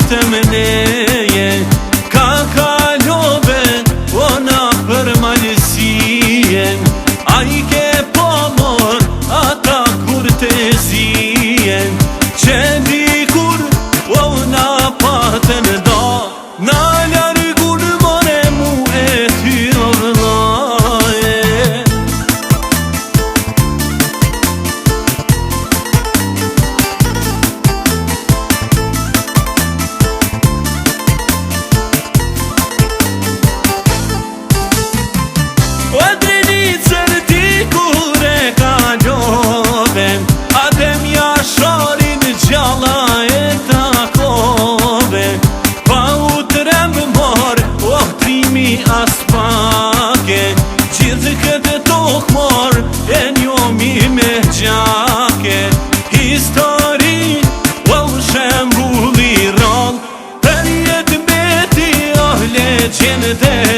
të mëneje, ka kalove ona për malësien, a I ke pomor ata kur të zien, që dikur ona patën da, na largun more mu e ty vëllaje. O drenicër ti kur e kalove, adem jasharin gjalla e takove, pa u tremb mor, trimi as pake, gjithë këtë tokë mor, e njomi me gjake, histori, shembulli rall, për jetë beti ahle qenë dhe